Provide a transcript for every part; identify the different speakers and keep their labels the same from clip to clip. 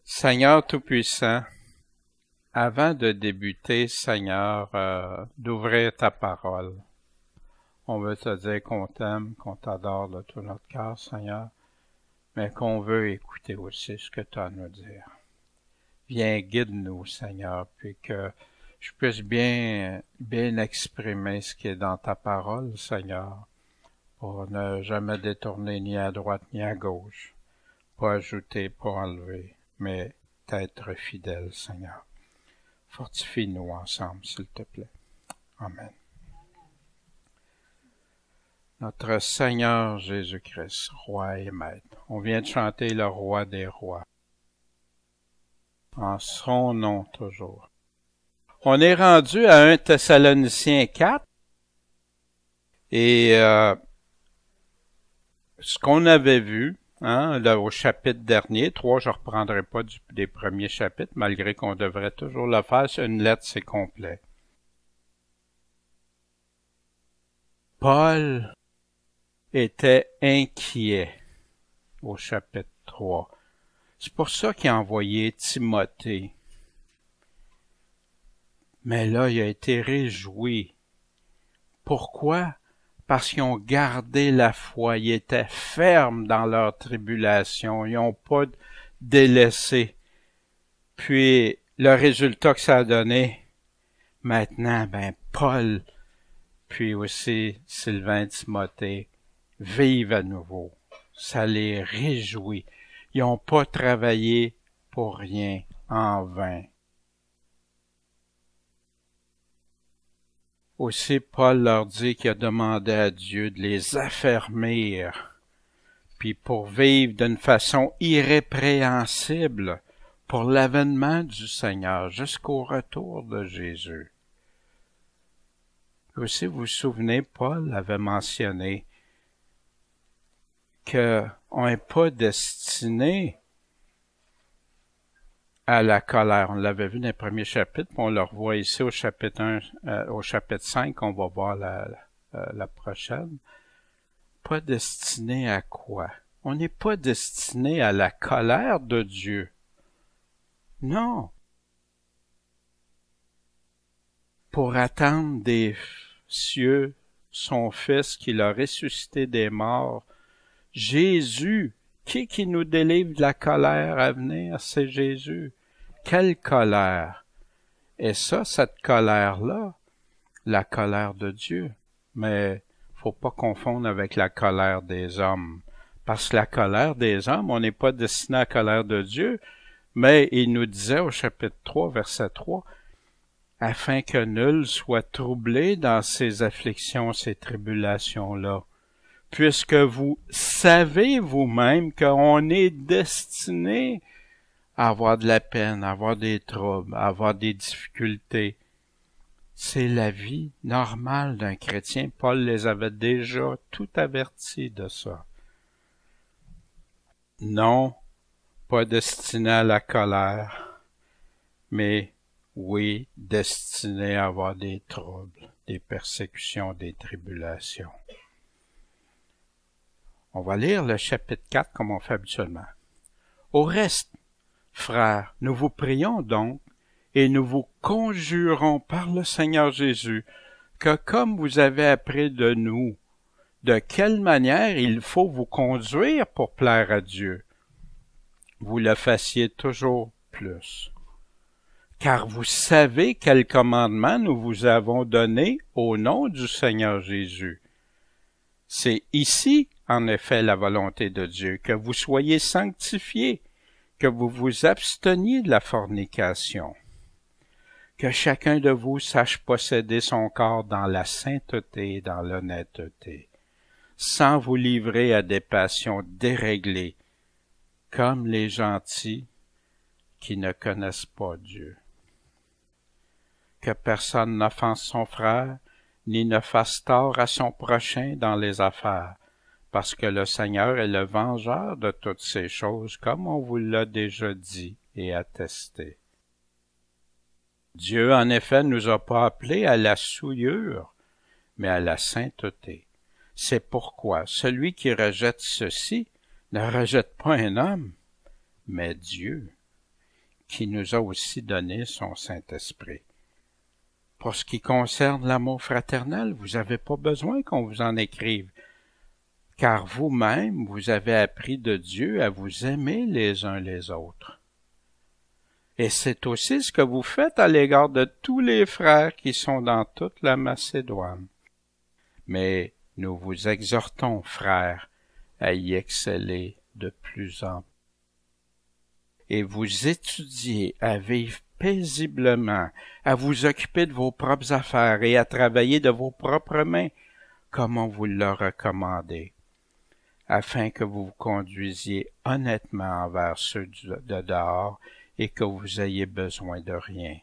Speaker 1: Seigneur Tout-Puissant, avant de débuter, Seigneur, d'ouvrir ta parole, on veut te dire qu'on t'aime, qu'on t'adore de tout notre cœur, Seigneur, mais qu'on veut écouter aussi ce que tu as à nous dire. Viens, guide-nous, Seigneur, puis que je puisse bien exprimer ce qui est dans ta parole, Seigneur, pour ne jamais détourner ni à droite ni à gauche, pas ajouter, pas enlever, mais être fidèle, Seigneur. Fortifie-nous ensemble, s'il te plaît. Amen. Notre Seigneur Jésus-Christ, Roi et Maître. On vient de chanter le Roi des Rois. En son nom toujours. On est rendu à 1 Thessaloniciens 4. Et ce qu'on avait vu, là, au chapitre dernier, 3, je ne reprendrai pas des premiers chapitres, malgré qu'on devrait toujours le faire. C'est une lettre, c'est complet. Paul était inquiet au chapitre 3. C'est pour ça qu'il a envoyé Timothée. Mais là, il a été réjoui. Pourquoi? Parce qu'ils ont gardé la foi. Ils étaient fermes dans leur tribulation. Ils n'ont pas délaissé. Puis, le résultat que ça a donné, maintenant, Paul, puis aussi Sylvain et Timothée, vivent à nouveau. Ça les réjouit. Ils n'ont pas travaillé pour rien, en vain. Aussi, Paul leur dit qu'il a demandé à Dieu de les affermir, puis pour vivre d'une façon irrépréhensible pour l'avènement du Seigneur jusqu'au retour de Jésus. Aussi, vous vous souvenez, Paul avait mentionné qu'on n'est pas destiné à la colère. On l'avait vu dans le premier chapitre, puis on le revoit ici au chapitre 1, au chapitre 5, on va voir la prochaine. Pas destiné à quoi? On n'est pas destiné à la colère de Dieu. Non. Pour attendre des cieux son Fils qui l'a ressuscité des morts, Jésus, qui nous délivre de la colère à venir? C'est Jésus. Quelle colère? Et ça, cette colère-là, la colère de Dieu. Mais faut pas confondre avec la colère des hommes. Parce que la colère des hommes, on n'est pas destiné à la colère de Dieu, mais il nous disait au chapitre 3, verset 3, afin que nul soit troublé dans ces afflictions, ces tribulations-là, puisque vous savez vous-même qu'on est destiné à avoir de la peine, à avoir des troubles, à avoir des difficultés. C'est la vie normale d'un chrétien. Paul les avait déjà tout avertis de ça. Non, pas destiné à la colère, mais oui, destiné à avoir des troubles, des persécutions, des tribulations. On va lire le chapitre 4 comme on fait habituellement. Au reste, frères, nous vous prions donc et nous vous conjurons par le Seigneur Jésus que comme vous avez appris de nous, de quelle manière il faut vous conduire pour plaire à Dieu, vous le fassiez toujours plus. Car vous savez quel commandement nous vous avons donné au nom du Seigneur Jésus. C'est ici, en effet, la volonté de Dieu, que vous soyez sanctifiés, que vous vous absteniez de la fornication, que chacun de vous sache posséder son corps dans la sainteté et dans l'honnêteté, sans vous livrer à des passions déréglées, comme les gentils qui ne connaissent pas Dieu. Que personne n'offense son frère, ni ne fasse tort à son prochain dans les affaires, parce que le Seigneur est le vengeur de toutes ces choses, comme on vous l'a déjà dit et attesté. Dieu, en effet, ne nous a pas appelés à la souillure, mais à la sainteté. C'est pourquoi celui qui rejette ceci ne rejette pas un homme, mais Dieu, qui nous a aussi donné son Saint-Esprit. Pour ce qui concerne l'amour fraternel, vous n'avez pas besoin qu'on vous en écrive, car vous-même, vous avez appris de Dieu à vous aimer les uns les autres. Et c'est aussi ce que vous faites à l'égard de tous les frères qui sont dans toute la Macédoine. Mais nous vous exhortons, frères, à y exceller de plus en plus. Et vous étudiez à vivre paisiblement, à vous occuper de vos propres affaires et à travailler de vos propres mains, comme on vous l'a recommandé, afin que vous vous conduisiez honnêtement envers ceux de dehors et que vous ayez besoin de rien.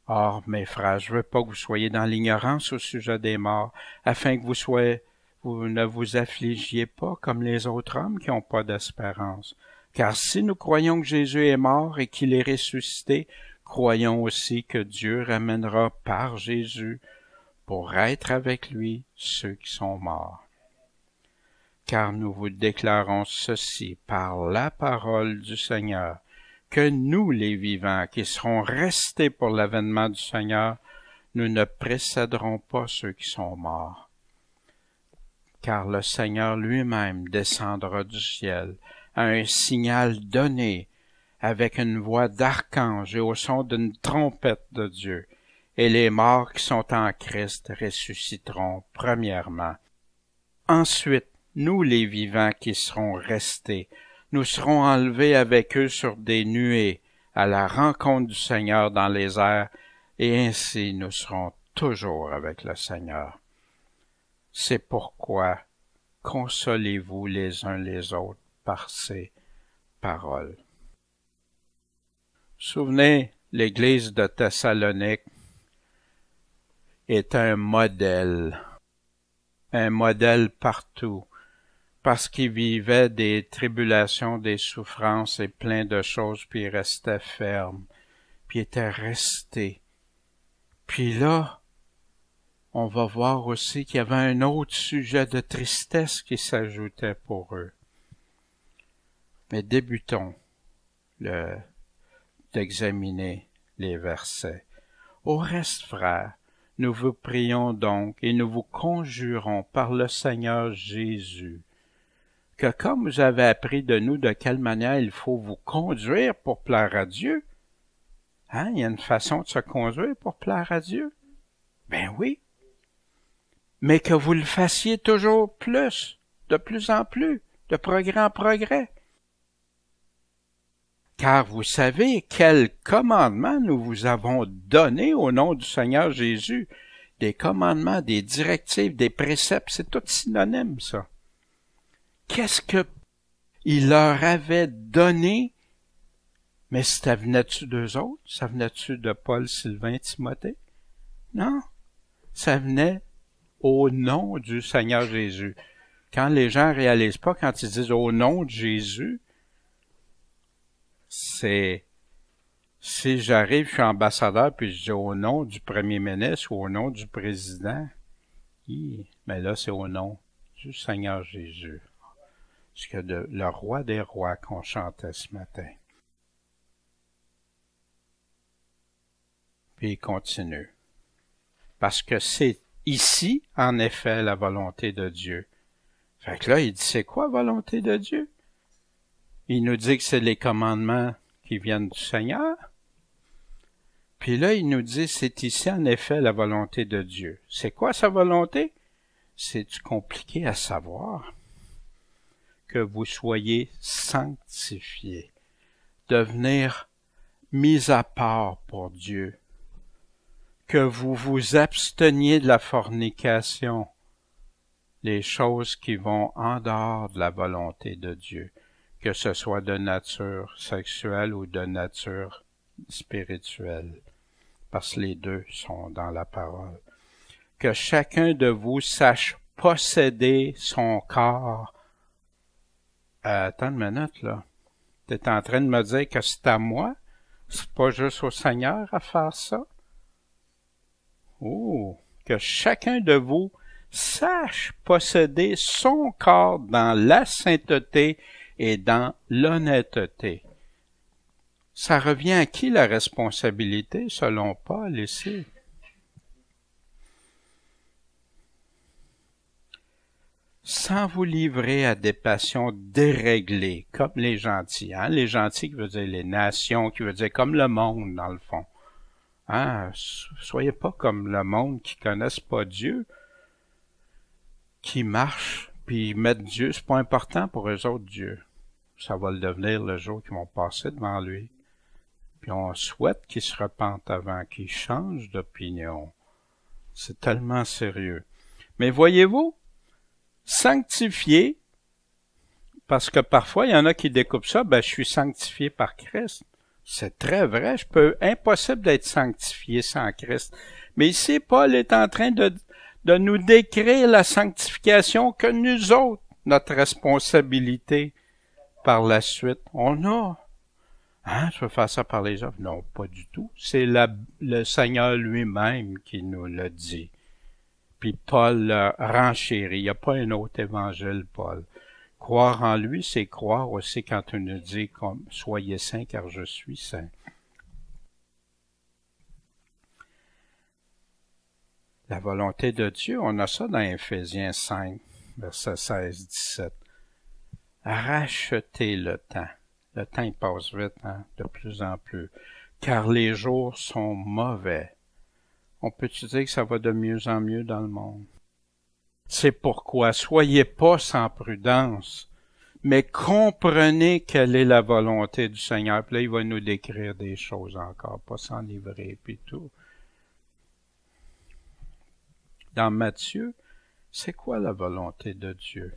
Speaker 1: Or, mes frères, je veux pas que vous soyez dans l'ignorance au sujet des morts, afin que vous ne vous affligiez pas comme les autres hommes qui n'ont pas d'espérance. Car si nous croyons que Jésus est mort et qu'il est ressuscité, croyons aussi que Dieu ramènera par Jésus pour être avec lui ceux qui sont morts. Car nous vous déclarons ceci par la parole du Seigneur, que nous, les vivants, qui serons restés pour l'avènement du Seigneur, nous ne précéderons pas ceux qui sont morts. Car le Seigneur lui-même descendra du ciel à un signal donné avec une voix d'archange et au son d'une trompette de Dieu, et les morts qui sont en Christ ressusciteront premièrement. Ensuite, nous les vivants qui serons restés, nous serons enlevés avec eux sur des nuées à la rencontre du Seigneur dans les airs, et ainsi nous serons toujours avec le Seigneur. C'est pourquoi consolez-vous les uns les autres par ces paroles. Souvenez, l'Église de Thessalonique est un modèle partout, parce qu'il vivait des tribulations, des souffrances et plein de choses, puis il restait ferme, puis il était resté. Puis là, on va voir aussi qu'il y avait un autre sujet de tristesse qui s'ajoutait pour eux. Mais débutons d'examiner les versets. Au reste, frères, nous vous prions donc et nous vous conjurons par le Seigneur Jésus, que comme vous avez appris de nous de quelle manière il faut vous conduire pour plaire à Dieu, il y a une façon de se conduire pour plaire à Dieu? Ben oui. Mais que vous le fassiez toujours plus, de plus en plus, de progrès en progrès. Car vous savez quel commandement nous vous avons donné au nom du Seigneur Jésus. Des commandements, des directives, des préceptes, c'est tout synonyme, ça. Qu'est-ce que il leur avait donné? Mais ça venait-tu d'eux autres? Ça venait-tu de Paul, Sylvain, Timothée? Non. Ça venait au nom du Seigneur Jésus. Quand les gens réalisent pas, quand ils disent au nom de Jésus, c'est, si j'arrive, je suis ambassadeur, puis je dis au nom du premier ministre ou au nom du président, mais là, c'est au nom du Seigneur Jésus. C'est que le roi des rois qu'on chantait ce matin. Puis il continue. Parce que c'est ici, en effet, la volonté de Dieu. Fait que là, il dit, c'est quoi la volonté de Dieu? Il nous dit que c'est les commandements qui viennent du Seigneur. Puis là, il nous dit, c'est ici en effet la volonté de Dieu. C'est quoi sa volonté? C'est-tu compliqué à savoir? Que vous soyez sanctifiés, devenir mis à part pour Dieu, que vous vous absteniez de la fornication, les choses qui vont en dehors de la volonté de Dieu, que ce soit de nature sexuelle ou de nature spirituelle, parce que les deux sont dans la parole. Que chacun de vous sache posséder son corps. Attends une minute, là. T'es en train de me dire que c'est à moi? C'est pas juste au Seigneur à faire ça? Oh! Que chacun de vous sache posséder son corps dans la sainteté et dans l'honnêteté. Ça revient à qui la responsabilité, selon Paul, ici? Sans vous livrer à des passions déréglées, comme les gentils. Hein? Les gentils qui veut dire les nations, qui veut dire comme le monde, dans le fond. Hein? Soyez pas comme le monde qui connaissent pas Dieu, qui marchent, puis mettent Dieu. C'est pas important pour eux autres, Dieu. Ça va le devenir le jour qu'ils vont passer devant lui. Puis on souhaite qu'ils se repentent avant, qu'ils changent d'opinion. C'est tellement sérieux. Mais voyez-vous, sanctifié, parce que parfois, il y en a qui découpent ça, je suis sanctifié par Christ. C'est très vrai, impossible d'être sanctifié sans Christ. Mais ici, Paul est en train de nous décrire la sanctification que nous autres, notre responsabilité par la suite, on a. Hein, je veux faire ça par les œuvres? Non, pas du tout. C'est le Seigneur lui-même qui nous l'a dit. Puis Paul renchérit. Il n'y a pas un autre évangile, Paul. Croire en lui, c'est croire aussi quand on nous dit « Soyez saints car je suis saint ». La volonté de Dieu, on a ça dans Éphésiens 5, versets 16-17. Rachetez le temps. Le temps, il passe vite, hein, de plus en plus. Car les jours sont mauvais. On peut-tu dire que ça va de mieux en mieux dans le monde? C'est pourquoi, soyez pas sans prudence, mais comprenez quelle est la volonté du Seigneur. Puis là, il va nous décrire des choses encore, pas s'en livrer, puis tout. Dans Matthieu, c'est quoi la volonté de Dieu?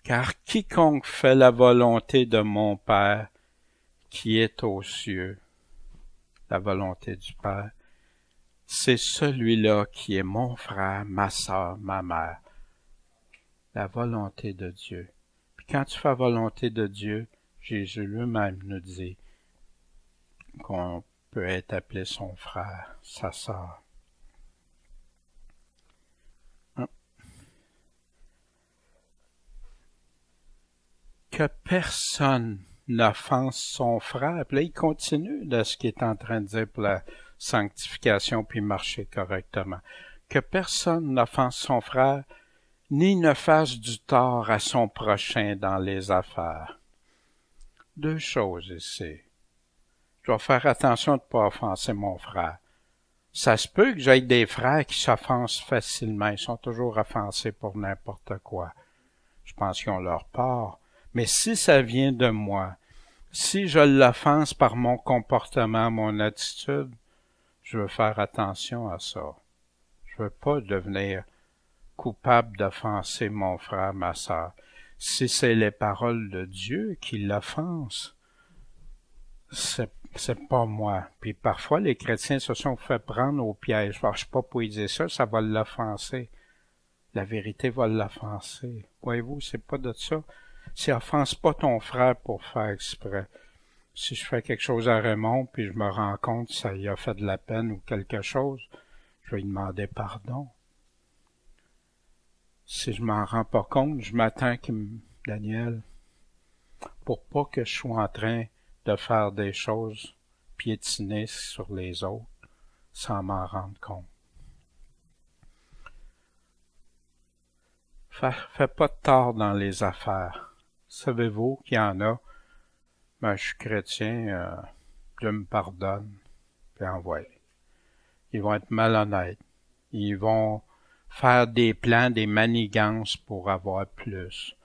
Speaker 1: Car quiconque fait la volonté de mon Père qui est aux cieux, la volonté du Père, c'est celui-là qui est mon frère, ma sœur, ma mère. La volonté de Dieu. Puis quand tu fais la volonté de Dieu, Jésus lui-même nous dit qu'on peut être appelé son frère, sa sœur. Que personne n'offense son frère. Puis là, il continue de ce qu'il est en train de dire pour la sanctification puis marcher correctement. Que personne n'offense son frère, ni ne fasse du tort à son prochain dans les affaires. Deux choses ici. Je dois faire attention de ne pas offenser mon frère. Ça se peut que j'aie des frères qui s'offensent facilement. Ils sont toujours offensés pour n'importe quoi. Je pense qu'ils ont leur part. Mais si ça vient de moi, si je l'offense par mon comportement, mon attitude, je veux faire attention à ça. Je veux pas devenir coupable d'offenser mon frère, ma sœur. Si c'est les paroles de Dieu qui l'offensent, c'est pas moi. Puis parfois, les chrétiens se sont fait prendre au piège. Alors, je sais pas pour dire ça, ça va l'offenser. La vérité va l'offenser. Voyez-vous, c'est pas de ça. Si offense pas ton frère pour faire exprès. Si je fais quelque chose à Raymond, puis je me rends compte que ça lui a fait de la peine ou quelque chose, je vais lui demander pardon. Si je m'en rends pas compte, je m'attends Daniel, pour pas que je sois en train de faire des choses piétiner sur les autres sans m'en rendre compte. Fais pas de tort dans les affaires. Savez-vous qu'il y en a? Je suis chrétien, Dieu me pardonne, puis envoie. Ils vont être malhonnêtes. Ils vont faire des plans, des manigances pour avoir plus,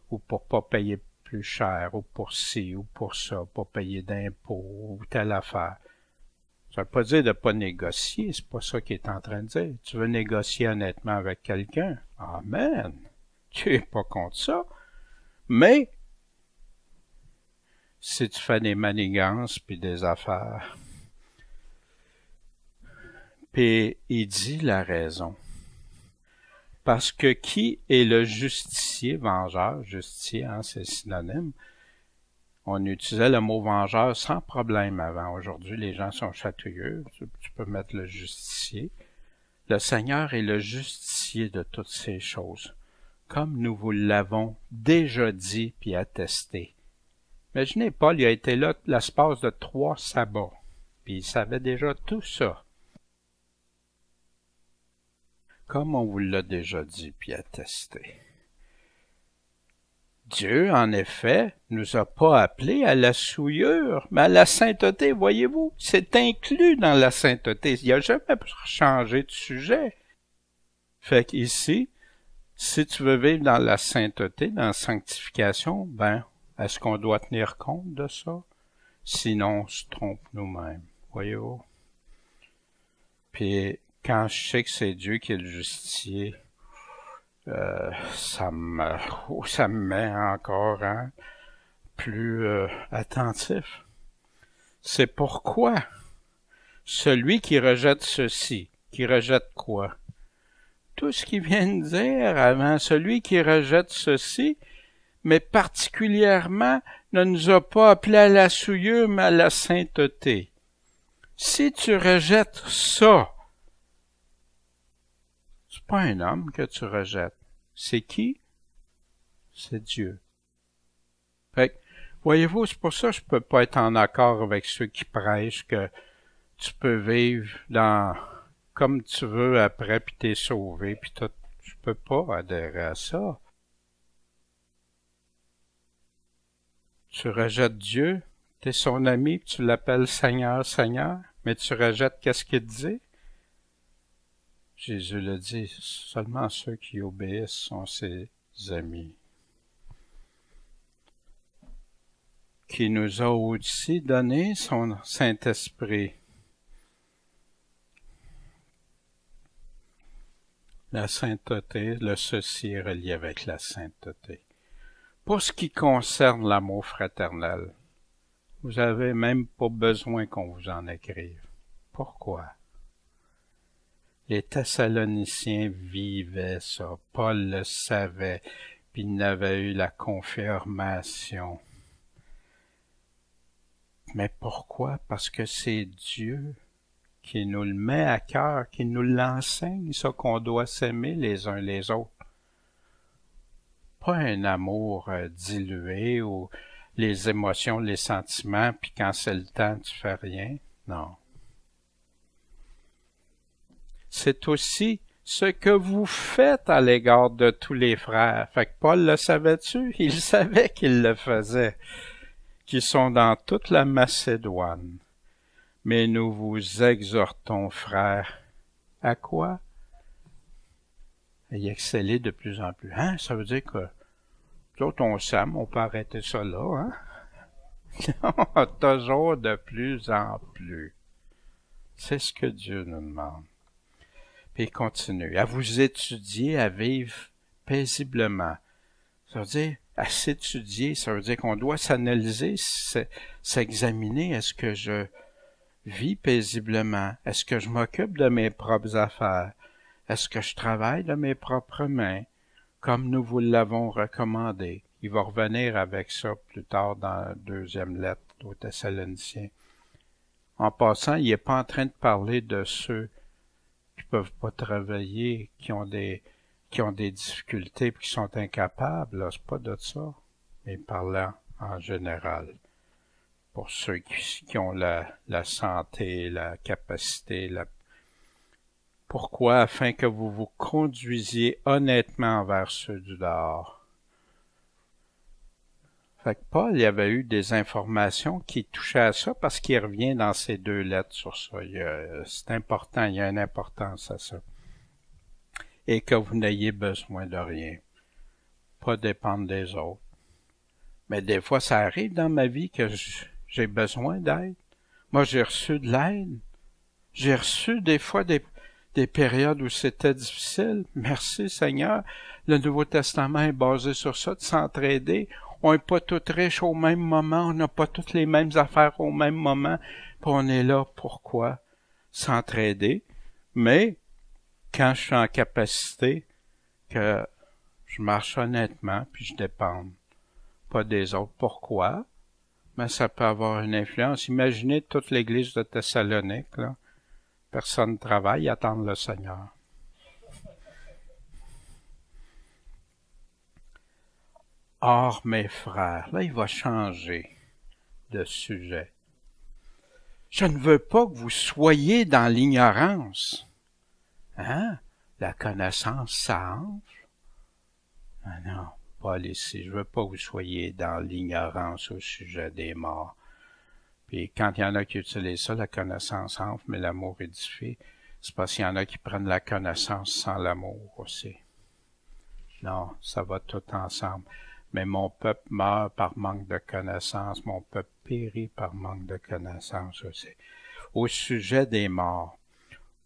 Speaker 1: ou pour pas payer plus cher, ou pour ci, ou pour ça, pas payer d'impôts, ou telle affaire. Ça veut pas dire de pas négocier, c'est pas ça qu'il est en train de dire. Tu veux négocier honnêtement avec quelqu'un? Amen! Tu es pas contre ça. Mais, si tu fais des manigances puis des affaires, puis il dit la raison. Parce que qui est le justicier, vengeur? Justicier, hein, c'est synonyme. On utilisait le mot vengeur sans problème avant. Aujourd'hui, les gens sont chatouilleux. Tu peux mettre le justicier. Le Seigneur est le justicier de toutes ces choses, comme nous vous l'avons déjà dit puis attesté. Imaginez, Paul, il a été là l'espace de 3 sabbats, puis il savait déjà tout ça. Comme on vous l'a déjà dit puis attesté. Dieu, en effet, nous a pas appelés à la souillure, mais à la sainteté, voyez-vous. C'est inclus dans la sainteté. Il n'a jamais changé de sujet. Fait qu'ici, si tu veux vivre dans la sainteté, dans la sanctification, ben, est-ce qu'on doit tenir compte de ça? Sinon, on se trompe nous-mêmes. Voyez-vous? Puis, quand je sais que c'est Dieu qui est le justicier, ça me met encore plus attentif. C'est pourquoi celui qui rejette ceci, qui rejette quoi? Tout ce qu'il vient de dire avant, celui qui rejette ceci, mais particulièrement ne nous a pas appelés à la souillure, mais à la sainteté. Si tu rejettes ça, c'est pas un homme que tu rejettes. C'est qui? C'est Dieu. Fait que, voyez-vous, c'est pour ça que je peux pas être en accord avec ceux qui prêchent que tu peux vivre comme tu veux après, puis t'es sauvé, puis tout. Je peux pas adhérer à ça. Tu rejettes Dieu, t'es son ami, puis tu l'appelles Seigneur, Seigneur, mais tu rejettes qu'est-ce qu'il dit? Jésus le dit, seulement ceux qui obéissent sont ses amis. Qui nous a aussi donné son Saint-Esprit. La sainteté, le ceci est relié avec la sainteté. Pour ce qui concerne l'amour fraternel, vous avez même pas besoin qu'on vous en écrive. Pourquoi? Les Thessaloniciens vivaient ça. Paul le savait, puis il avait eu la confirmation. Mais pourquoi? Parce que c'est Dieu qui nous le met à cœur, qui nous l'enseigne, ça qu'on doit s'aimer les uns les autres. Pas un amour dilué ou les émotions, les sentiments, puis quand c'est le temps, tu fais rien. Non. C'est aussi ce que vous faites à l'égard de tous les frères. Fait que Paul le savait-tu? Il savait qu'il le faisait, qui sont dans toute la Macédoine. Mais nous vous exhortons, frères, à quoi? À y exceller de plus en plus. Hein? Ça veut dire que nous autres, on s'aime, on peut arrêter ça là, hein? Non, toujours de plus en plus. C'est ce que Dieu nous demande. Puis il continue. À vous étudier, à vivre paisiblement. Ça veut dire, à s'étudier, ça veut dire qu'on doit s'analyser, s'examiner. Est-ce que je vis paisiblement? Est-ce que je m'occupe de mes propres affaires? Est-ce que je travaille de mes propres mains, comme nous vous l'avons recommandé? Il va revenir avec ça plus tard dans la deuxième lettre aux Thessaloniciens. En passant, il n'est pas en train de parler de ceux qui peuvent pas travailler, qui ont des difficultés et qui sont incapables. Là, c'est pas de ça. Mais parlant en général. Pour ceux qui ont la santé, la capacité, Pourquoi? Afin que vous vous conduisiez honnêtement envers ceux du dehors. Fait que Paul, il y avait eu des informations qui touchaient à ça parce qu'il revient dans ces 2 lettres sur ça. C'est important, il y a une importance à ça. Et que vous n'ayez besoin de rien. Pas dépendre des autres. Mais des fois, ça arrive dans ma vie que j'ai besoin d'aide. Moi, j'ai reçu de l'aide. J'ai reçu des fois des périodes où c'était difficile. Merci Seigneur. Le Nouveau Testament est basé sur ça, de s'entraider. On n'est pas tous riches au même moment, on n'a pas toutes les mêmes affaires au même moment, puis on est là, pourquoi? S'entraider. Mais, quand je suis en capacité, que je marche honnêtement, puis je dépende pas des autres. Pourquoi? Mais ça peut avoir une influence. Imaginez toute l'église de Thessalonique, là. Personne ne travaille, ils attendent le Seigneur. Or, mes frères, là, il va changer. de sujet. Je ne veux pas que vous soyez dans l'ignorance. Hein? La connaissance, ça enfle. Ah non, Paul ici, je veux pas que vous soyez dans l'ignorance au sujet des morts. Puis quand il y en a qui utilisent ça, la connaissance enfle, mais l'amour édifie, c'est parce qu'il y en a qui prennent la connaissance sans l'amour aussi. Non, ça va tout ensemble. Mais mon peuple meurt par manque de connaissance, mon peuple périt par manque de connaissance aussi. Au sujet des morts,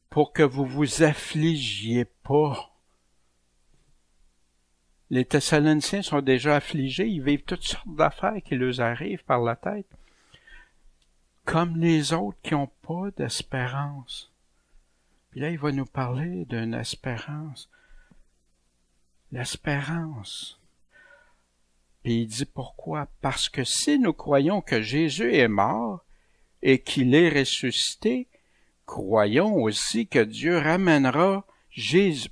Speaker 1: pour que vous vous affligiez pas. Les Thessaloniciens sont déjà affligés, ils vivent toutes sortes d'affaires qui leur arrivent par la tête. Comme les autres qui n'ont pas d'espérance. Puis là, il va nous parler d'une espérance. L'espérance. Puis il dit pourquoi? Parce que si nous croyons que Jésus est mort et qu'il est ressuscité, croyons aussi que Dieu ramènera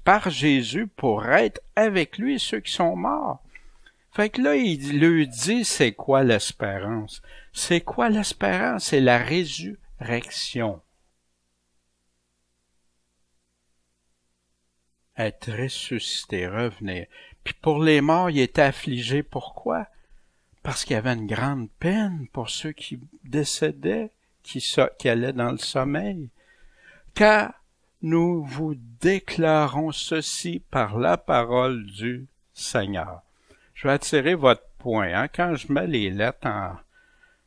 Speaker 1: par Jésus pour être avec lui ceux qui sont morts. Fait que là, il lui dit c'est quoi l'espérance? C'est quoi l'espérance? C'est la résurrection. Être ressuscité, revenir. Puis pour les morts, il était affligé. Pourquoi? Parce qu'il y avait une grande peine pour ceux qui décédaient, qui allaient dans le sommeil. Car nous vous déclarons ceci par la parole du Seigneur. Je vais attirer votre point. Hein? Quand je mets les lettres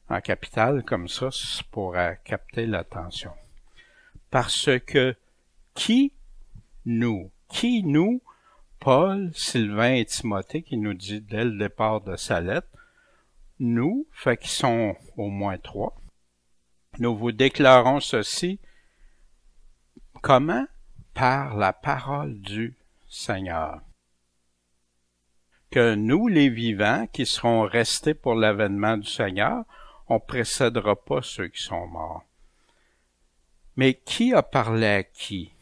Speaker 1: en capitale comme ça, c'est pour capter l'attention. Parce que qui nous, Paul, Sylvain et Timothée, qui nous dit dès le départ de sa lettre, nous, fait qu'ils sont au moins 3, nous vous déclarons ceci, comment? Par la parole du Seigneur. Que nous, les vivants, qui serons restés pour l'avènement du Seigneur, on précédera pas ceux qui sont morts. Mais qui a parlé à qui?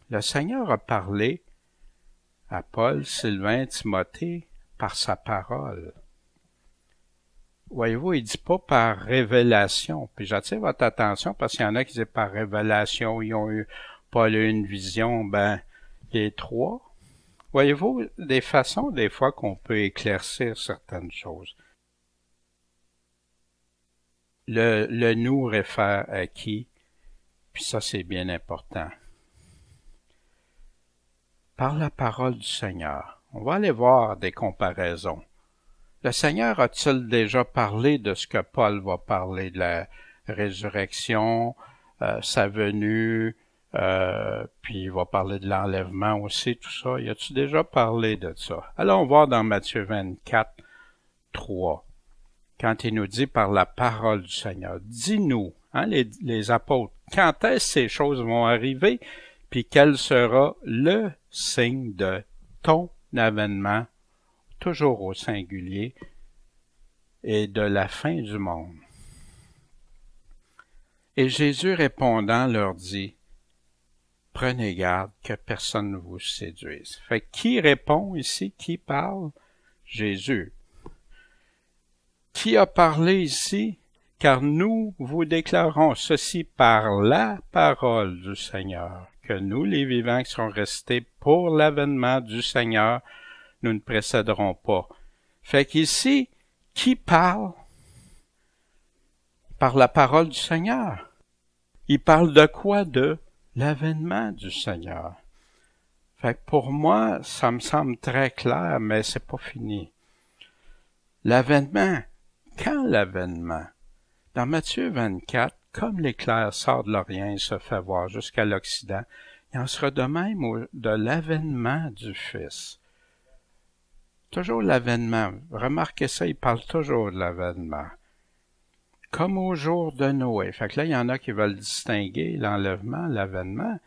Speaker 1: Le Seigneur a parlé à Paul, Sylvain, Timothée, par sa parole. Voyez-vous, il dit pas par révélation. Puis j'attire votre attention parce qu'il y en a qui disent par révélation, Paul a eu une vision, les 3. Voyez-vous, des façons, des fois, qu'on peut éclaircir certaines choses. Le nous réfère à qui? Puis ça, c'est bien important. Par la parole du Seigneur. On va aller voir des comparaisons. Le Seigneur a-t-il déjà parlé de ce que Paul va parler, de la résurrection, sa venue, puis il va parler de l'enlèvement aussi, tout ça. Y a-t-il déjà parlé de ça? Alors, on va voir dans Matthieu 24, 3, quand il nous dit par la parole du Seigneur, dis-nous, hein, les apôtres, quand est-ce que ces choses vont arriver, puis quel sera le signe de ton avènement, toujours au singulier, et de la fin du monde. Et Jésus répondant leur dit, prenez garde que personne ne vous séduise. Fait qui répond ici? Qui parle? Jésus. Qui a parlé ici? Car nous vous déclarons ceci par la parole du Seigneur, que nous, les vivants qui sont restés pour l'avènement du Seigneur, nous ne précéderons pas. Fait qu'ici, qui parle? Par la parole du Seigneur. Il parle de quoi? De l'avènement du Seigneur. Fait que pour moi, ça me semble très clair, mais c'est pas fini. L'avènement. Quand l'avènement? Dans Matthieu 24, comme l'éclair sort de l'Orient et se fait voir jusqu'à l'Occident, il en sera de même de l'avènement du Fils. Toujours l'avènement. Remarquez ça, il parle toujours de l'avènement. Comme au jour de Noé. Fait que là, il y en a qui veulent distinguer l'enlèvement, l'avènement,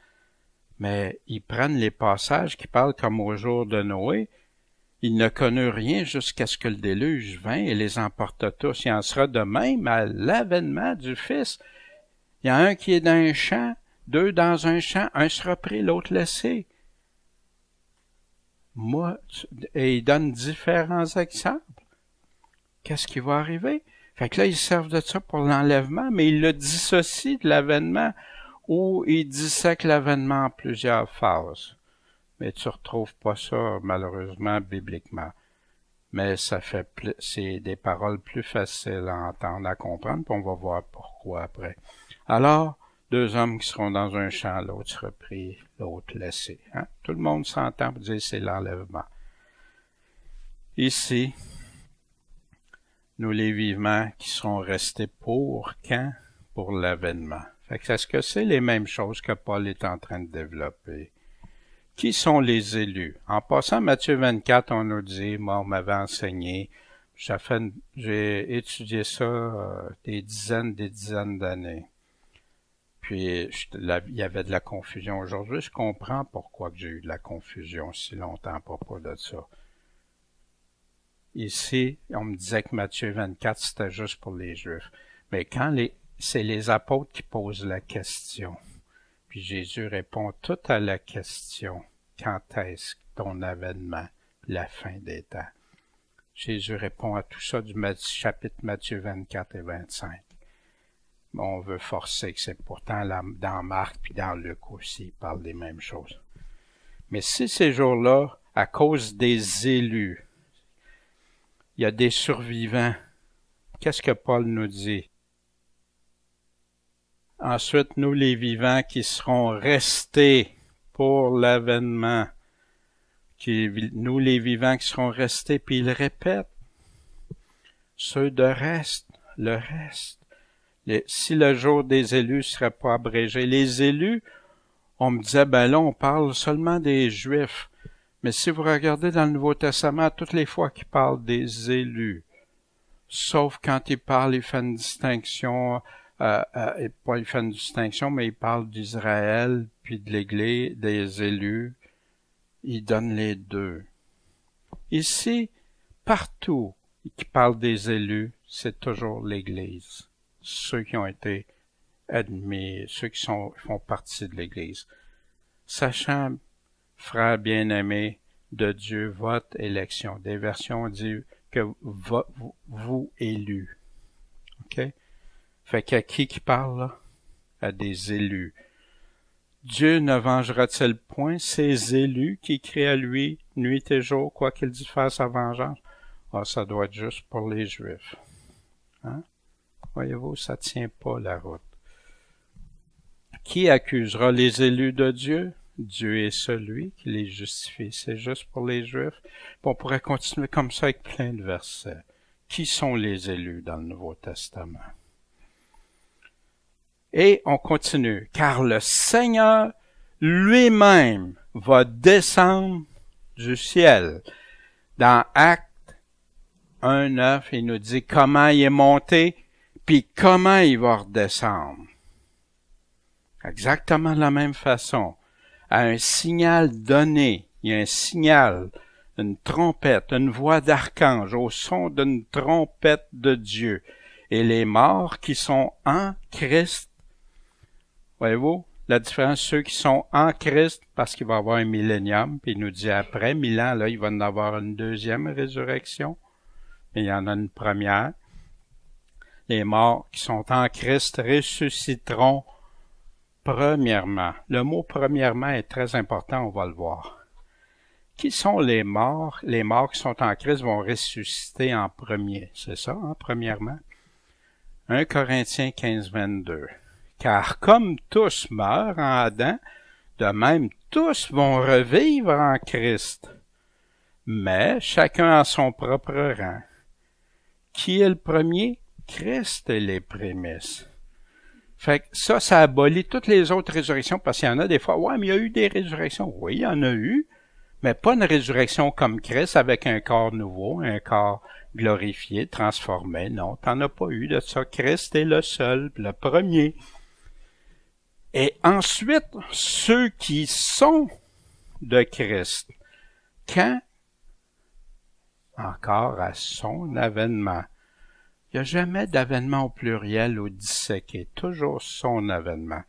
Speaker 1: mais ils prennent les passages qui parlent comme au jour de Noé. Ils ne connurent rien jusqu'à ce que le déluge vint et les emporta tous. Il en sera de même à l'avènement du Fils. Il y a un qui est dans un champ, 2 dans un champ, un sera pris, l'autre laissé. Et il donne différents exemples. Qu'est-ce qui va arriver? Fait que là, ils servent de ça pour l'enlèvement, mais ils le dissocient de l'avènement ou ils dissèquent l'avènement en plusieurs phases. Mais tu retrouves pas ça, malheureusement, bibliquement. Mais c'est des paroles plus faciles à entendre, à comprendre, puis on va voir pourquoi après. Alors, deux hommes qui seront dans un champ, l'autre sera pris, l'autre laissé. Hein? Tout le monde s'entend pour dire c'est l'enlèvement. Ici, nous les vivants qui seront restés pour quand? Pour l'avènement. Fait que est-ce que c'est les mêmes choses que Paul est en train de développer? Qui sont les élus? En passant, Matthieu 24, on nous dit, moi, on m'avait enseigné, j'ai étudié ça des dizaines d'années. Puis, il y avait de la confusion. Aujourd'hui, je comprends pourquoi j'ai eu de la confusion si longtemps à propos de ça. Ici, on me disait que Matthieu 24, c'était juste pour les Juifs. Mais c'est les apôtres qui posent la question. Puis Jésus répond tout à la question. Quand est-ce ton avènement, la fin des temps? Jésus répond à tout ça du chapitre Matthieu 24 et 25. Mais on veut forcer que c'est pourtant dans Marc puis dans Luc aussi, il parle des mêmes choses. Mais si ces jours-là, à cause des élus, il y a des survivants, qu'est-ce que Paul nous dit? Ensuite, nous les vivants qui serons restés pour l'avènement, nous les vivants qui seront restés, puis il répète, ceux de reste, le reste. Si le jour des élus ne serait pas abrégé, les élus, on me disait, ben là, on parle seulement des Juifs. Mais si vous regardez dans le Nouveau Testament, toutes les fois qu'il parle des élus, sauf quand il parle, il fait une distinction, pas il fait une distinction, mais il parle d'Israël, puis de l'Église, des élus. Il donne les deux. Ici, partout qui parle des élus, c'est toujours l'Église. Ceux qui ont été admis, ceux qui font partie de l'Église. Sachant, frères bien-aimés de Dieu, votre élection. Des versions disent que vous élus. OK? Fait qu'à qui parle là? À des élus. Dieu ne vengera-t-il point ces élus qui crient à lui nuit et jour, quoi qu'il dise faire sa vengeance? Ah, ça doit être juste pour les Juifs. Hein? Voyez-vous, ça tient pas la route. Qui accusera les élus de Dieu? Dieu est celui qui les justifie. C'est juste pour les Juifs. On pourrait continuer comme ça avec plein de versets. Qui sont les élus dans le Nouveau Testament? Et on continue. Car le Seigneur lui-même va descendre du ciel. Dans Actes 1:9, il nous dit comment il est monté, puis comment il va redescendre. Exactement de la même façon. À un signal donné, il y a un signal, une trompette, une voix d'archange au son d'une trompette de Dieu. Et les morts qui sont en Christ, voyez-vous, la différence, ceux qui sont en Christ, parce qu'il va y avoir un millénium, puis il nous dit après 1000 ans, là, il va en avoir une deuxième résurrection, mais il y en a une première. Les morts qui sont en Christ ressusciteront premièrement. Le mot premièrement est très important, on va le voir. Qui sont les morts? Les morts qui sont en Christ vont ressusciter en premier. C'est ça, hein, premièrement? 1 Corinthiens 15:22. Car comme tous meurent en Adam, de même tous vont revivre en Christ. Mais chacun a son propre rang. Qui est le premier? Christ est les prémices. Fait que ça abolit toutes les autres résurrections, parce qu'il y en a des fois, ouais, mais il y a eu des résurrections. Oui, il y en a eu, mais pas une résurrection comme Christ avec un corps nouveau, un corps glorifié, transformé. Non, t'en as pas eu de ça. Christ est le seul, le premier. Et ensuite, ceux qui sont de Christ, quand? Encore à son avènement. Il n'y a jamais d'avènement au pluriel ou disséqué, toujours son avènement.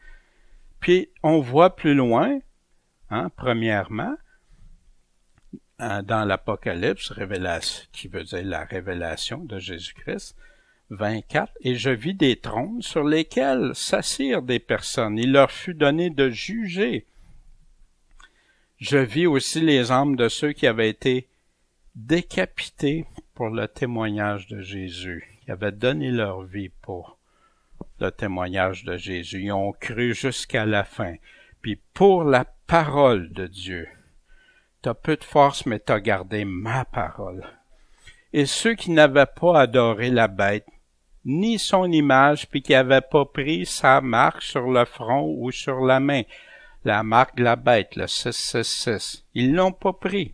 Speaker 1: Puis, on voit plus loin, hein, premièrement, dans l'Apocalypse, révélation, qui veut dire la révélation de Jésus-Christ, 24, « Et je vis des trônes sur lesquels s'assirent des personnes. Il leur fut donné de juger. Je vis aussi les âmes de ceux qui avaient été décapités pour le témoignage de Jésus, qui avaient donné leur vie pour le témoignage de Jésus. Ils ont cru jusqu'à la fin. Puis pour la parole de Dieu, t'as peu de force, mais t'as gardé ma parole. Et ceux qui n'avaient pas adoré la bête, ni son image, puis qui n'avaient pas pris sa marque sur le front ou sur la main, la marque de la bête, le 666, ils l'ont pas pris.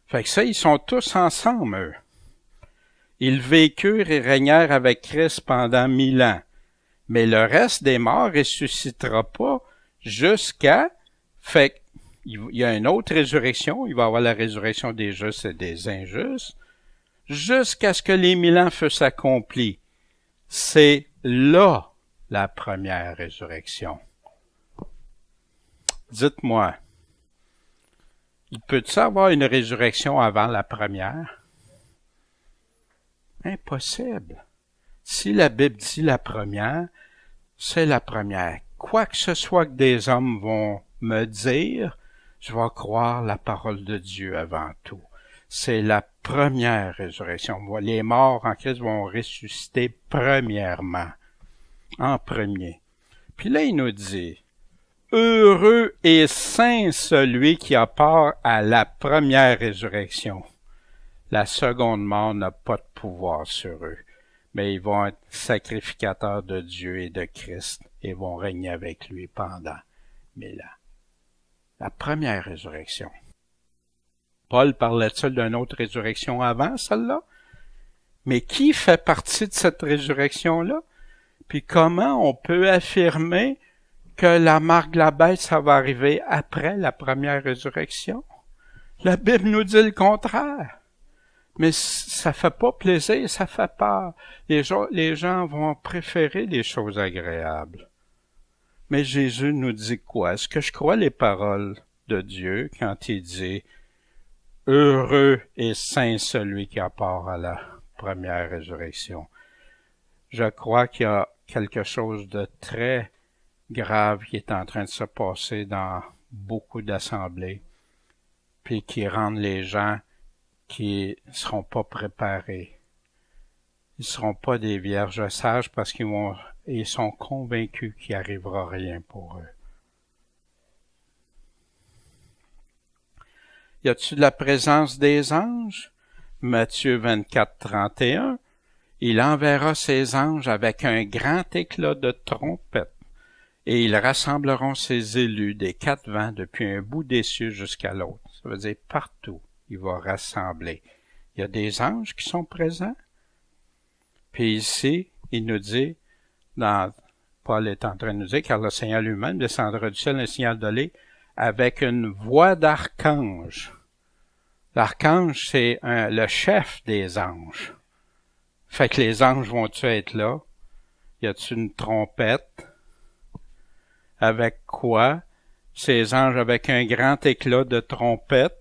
Speaker 1: Fait que ça, ils sont tous ensemble, eux. Ils vécurent et régnèrent avec Christ pendant 1000 ans. Mais le reste des morts ressuscitera pas jusqu'à... Fait qu'il y a une autre résurrection, il va y avoir la résurrection des justes et des injustes, jusqu'à ce que les 1000 ans fussent accomplis. C'est là la première résurrection. Dites-moi, il peut-il avoir une résurrection avant la première? Impossible. Si la Bible dit la première, c'est la première. Quoi que ce soit que des hommes vont me dire, je vais croire la parole de Dieu avant tout. C'est la première résurrection. Les morts en Christ vont ressusciter premièrement, en premier. Puis là, il nous dit, « Heureux et saint celui qui a part à la première résurrection. » La seconde mort n'a pas de pouvoir sur eux, mais ils vont être sacrificateurs de Dieu et de Christ et vont régner avec lui pendant 1000 ans. La première résurrection. Paul parlait-il d'une autre résurrection avant celle-là? Mais qui fait partie de cette résurrection-là? Puis comment on peut affirmer que la marque de la bête, ça va arriver après la première résurrection? La Bible nous dit le contraire. Mais ça fait pas plaisir, ça fait peur. Les gens vont préférer les choses agréables. Mais Jésus nous dit quoi? Est-ce que je crois les paroles de Dieu quand il dit « Heureux et saint celui qui a part à la première résurrection ». Je crois qu'il y a quelque chose de très grave qui est en train de se passer dans beaucoup d'assemblées, puis qui rendent les gens qui seront pas préparés. Ils seront pas des vierges sages parce ils sont convaincus qu'il arrivera rien pour eux. Y a-t-il de la présence des anges? Matthieu 24, 31. Il enverra ses anges avec un grand éclat de trompette, et ils rassembleront ses élus des 4 vents depuis un bout des cieux jusqu'à l'autre. Ça veut dire partout. Il va rassembler. Il y a des anges qui sont présents. Puis ici, il nous dit, Paul est en train de nous dire, car le Seigneur lui-même descendra du ciel un signal donné avec une voix d'archange. L'archange, c'est le chef des anges. Fait que les anges vont-tu être là? Y a-t-il une trompette? Avec quoi? Ces anges avec un grand éclat de trompette,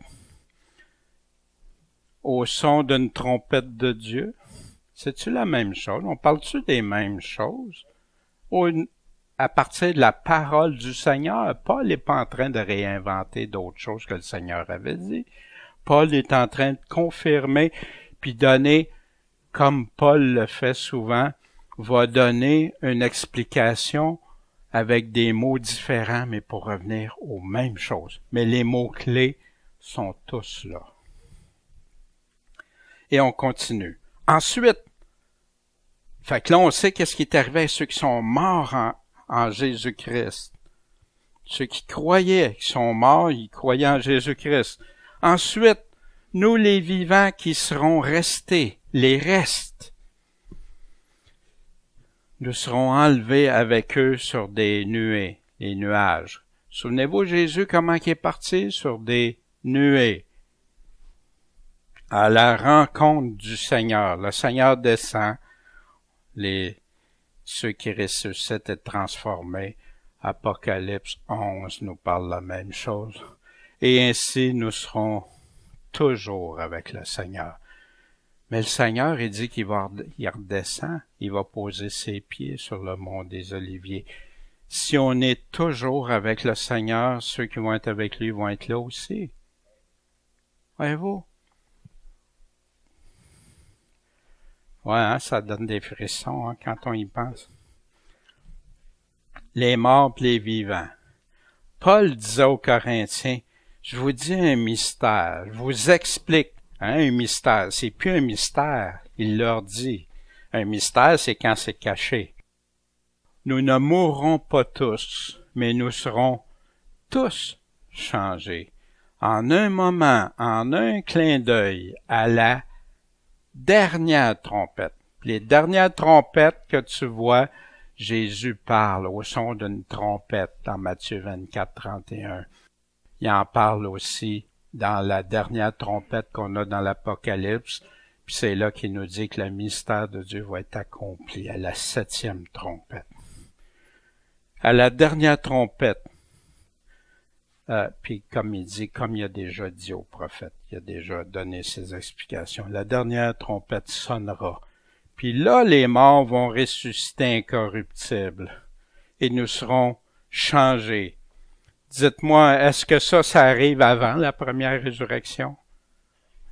Speaker 1: au son d'une trompette de Dieu. C'est-tu la même chose? On parle-tu des mêmes choses? À partir de la parole du Seigneur, Paul n'est pas en train de réinventer d'autres choses que le Seigneur avait dit. Paul est en train de confirmer, puis donner, comme Paul le fait souvent, va donner une explication avec des mots différents, mais pour revenir aux mêmes choses. Mais les mots-clés sont tous là. Et on continue. Ensuite, fait que là, on sait qu'est-ce qui est arrivé à ceux qui sont morts en Jésus-Christ. Ceux qui croyaient, qui sont morts, ils croyaient en Jésus-Christ. Ensuite, nous les vivants qui serons restés, les restes, nous serons enlevés avec eux sur des nuées, les nuages. Souvenez-vous, Jésus, comment il est parti? Sur des nuées. À la rencontre du Seigneur. Le Seigneur descend, ceux qui ressuscitent et transformés. Apocalypse 11 nous parle la même chose. Et ainsi, nous serons toujours avec le Seigneur. Mais le Seigneur, il dit il redescend, il va poser ses pieds sur le mont des Oliviers. Si on est toujours avec le Seigneur, ceux qui vont être avec lui vont être là aussi. Voyez-vous? Ouais, hein, ça donne des frissons hein, quand on y pense. Les morts et les vivants. Paul disait aux Corinthiens, je vous dis un mystère, je vous explique. Hein, un mystère, c'est plus un mystère, il leur dit. Un mystère, c'est quand c'est caché. Nous ne mourrons pas tous, mais nous serons tous changés. En un moment, en un clin d'œil, à la dernière trompette. Les dernières trompettes que tu vois, Jésus parle au son d'une trompette dans Matthieu 24, 31. Il en parle aussi dans la dernière trompette qu'on a dans l'Apocalypse, puis c'est là qu'il nous dit que le mystère de Dieu va être accompli à la 7e trompette. À la dernière trompette, puis comme il dit, comme il a déjà dit au prophète, il a déjà donné ses explications, la dernière trompette sonnera. Puis là, les morts vont ressusciter incorruptibles et nous serons changés. Dites-moi, est-ce que ça arrive avant la première résurrection?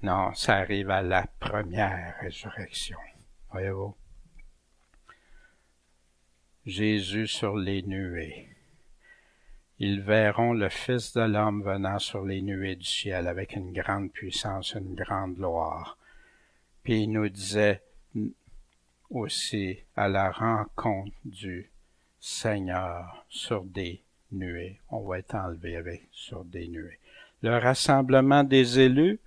Speaker 1: Non, ça arrive à la première résurrection. Voyez-vous? Jésus sur les nuées. Ils verront le Fils de l'homme venant sur les nuées du ciel avec une grande puissance, une grande gloire. Puis il nous disait aussi à la rencontre du Seigneur sur des nuées. On va être enlevé sur des nuées. Le rassemblement des élus,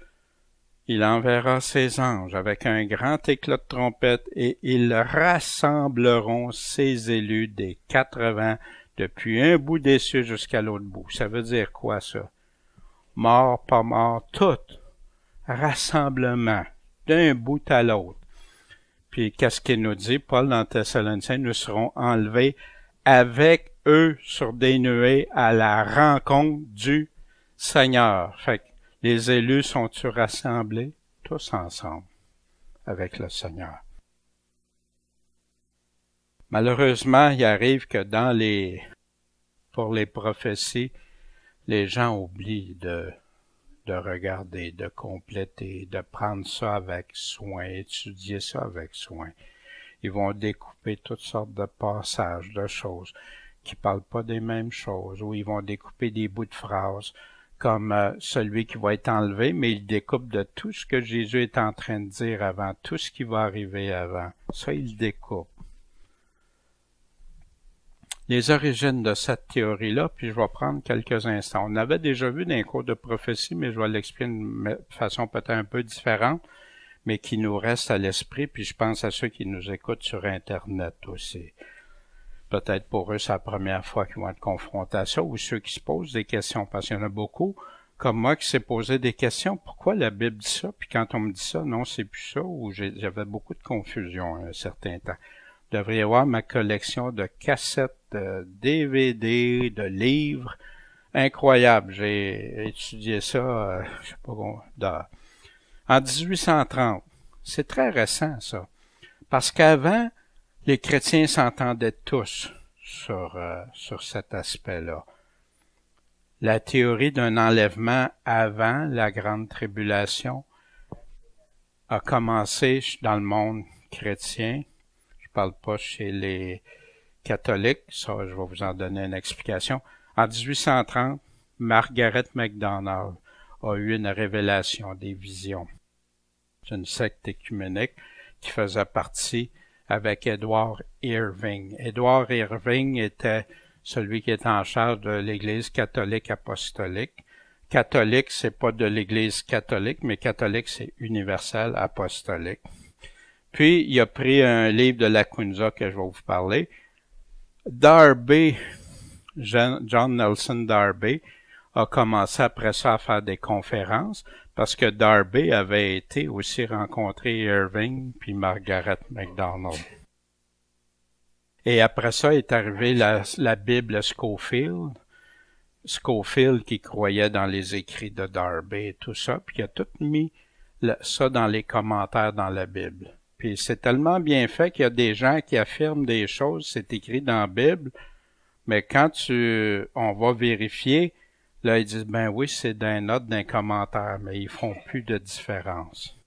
Speaker 1: il enverra ses anges avec un grand éclat de trompette et ils rassembleront ses élus des 4 vents depuis un bout des cieux jusqu'à l'autre bout. Ça veut dire quoi ça? Mort, pas mort, tout. Rassemblement d'un bout à l'autre. Puis qu'est-ce qu'il nous dit, Paul dans Thessaloniciens? Nous serons enlevés avec eux sur des nuées à la rencontre du Seigneur. Fait que les élus sont-ils rassemblés? Tous ensemble avec le Seigneur. Malheureusement, il arrive que pour les prophéties, les gens oublient de regarder, de compléter, de prendre ça avec soin, étudier ça avec soin. Ils vont découper toutes sortes de passages, de choses qui parlent pas des mêmes choses, ou ils vont découper des bouts de phrases, comme celui qui va être enlevé, mais il découpe de tout ce que Jésus est en train de dire avant, tout ce qui va arriver avant. Ça, il découpe. Les origines de cette théorie-là, puis je vais prendre quelques instants. On avait déjà vu dans les cours de prophétie, mais je vais l'expliquer de façon peut-être un peu différente, mais qui nous reste à l'esprit, puis je pense à ceux qui nous écoutent sur Internet aussi. Peut-être pour eux, c'est la première fois qu'ils vont être confrontés à ça, ou ceux qui se posent des questions, parce qu'il y en a beaucoup, comme moi, qui s'est posé des questions. Pourquoi la Bible dit ça? Puis quand on me dit ça, non, c'est plus ça, ou j'avais beaucoup de confusion à un certain temps. Vous devriez voir ma collection de cassettes, de DVD, de livres. Incroyable. J'ai étudié ça, je sais pas, en 1830. C'est très récent, ça. Parce qu'avant, les chrétiens s'entendaient tous sur cet aspect-là. La théorie d'un enlèvement avant la grande tribulation a commencé dans le monde chrétien. Je parle pas chez les catholiques, ça je vais vous en donner une explication. En 1830, Margaret MacDonald a eu une révélation des visions. C'est une secte écuménique qui faisait partie avec Edward Irving. Edward Irving était celui qui était en charge de l'Église catholique apostolique. Catholique, c'est pas de l'Église catholique, mais catholique, c'est universel apostolique. Puis, il a pris un livre de Lacunza que je vais vous parler. Darby, John Nelson Darby, a commencé après ça à faire des conférences parce que Darby avait été aussi rencontrer Irving puis Margaret MacDonald. Et après ça est arrivé la Bible Scofield. Scofield qui croyait dans les écrits de Darby et tout ça, puis il a tout mis ça dans les commentaires dans la Bible. Puis c'est tellement bien fait qu'il y a des gens qui affirment des choses, c'est écrit dans la Bible, mais quand on va vérifier, là, ils disent, ben oui, c'est d'un note, d'un commentaire, mais ils font plus de différence.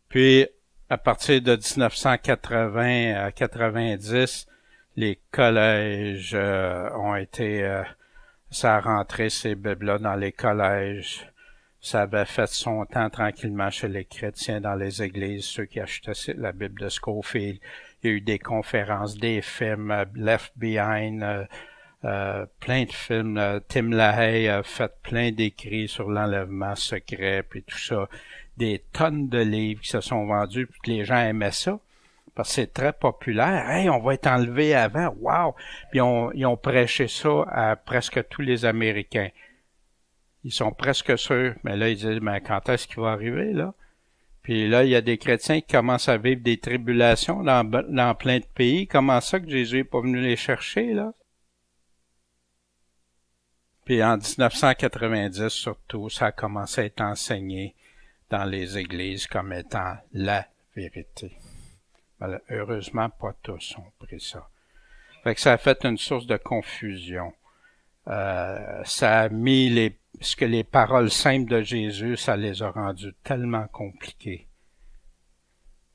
Speaker 1: Puis, à partir de 1980 à 90, les collèges ont été... ça a rentré ces Bibles-là dans les collèges. Ça avait fait son temps tranquillement chez les chrétiens dans les églises, ceux qui achetaient la Bible de Scofield. Il y a eu des conférences, des films, Left Behind, plein de films. Tim LaHaye a fait plein d'écrits sur l'enlèvement secret, puis tout ça. Des tonnes de livres qui se sont vendus, puis que les gens aimaient ça, parce que c'est très populaire. Hey, on va être enlevé avant, wow! Puis ils ont prêché ça à presque tous les Américains. Ils sont presque sûrs, mais là, ils disent, mais quand est-ce qu'il va arriver, là? Puis là, il y a des chrétiens qui commencent à vivre des tribulations dans plein de pays. Comment ça que Jésus n'est pas venu les chercher, là? Puis en 1990, surtout, ça a commencé à être enseigné dans les églises comme étant la vérité. Ben, heureusement, pas tous ont pris ça. Fait que ça a fait une source de confusion. Ça a mis les paroles simples de Jésus, ça les a rendues tellement compliquées.